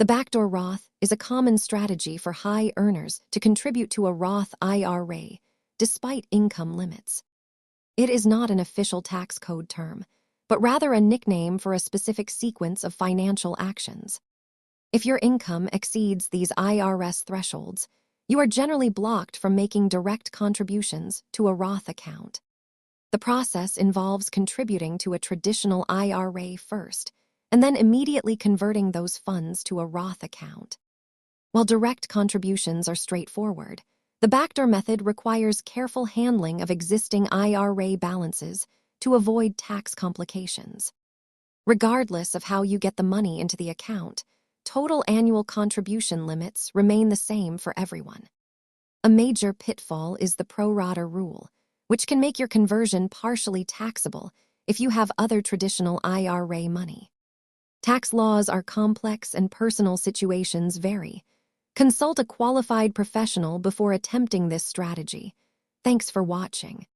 The backdoor Roth is a common strategy for high earners to contribute to a Roth IRA despite income limits. It is not an official tax code term, but rather a nickname for a specific sequence of financial actions. If your income exceeds these IRS thresholds, you are generally blocked from making direct contributions to a Roth account. The process involves contributing to a traditional IRA first, and then immediately converting those funds to a Roth account. While direct contributions are straightforward, the backdoor method requires careful handling of existing IRA balances to avoid tax complications. Regardless of how you get the money into the account, total annual contribution limits remain the same for everyone. A major pitfall is the pro rata rule, which can make your conversion partially taxable if you have other traditional IRA money. Tax laws are complex and personal situations vary. Consult a qualified professional before attempting this strategy. Thanks for watching.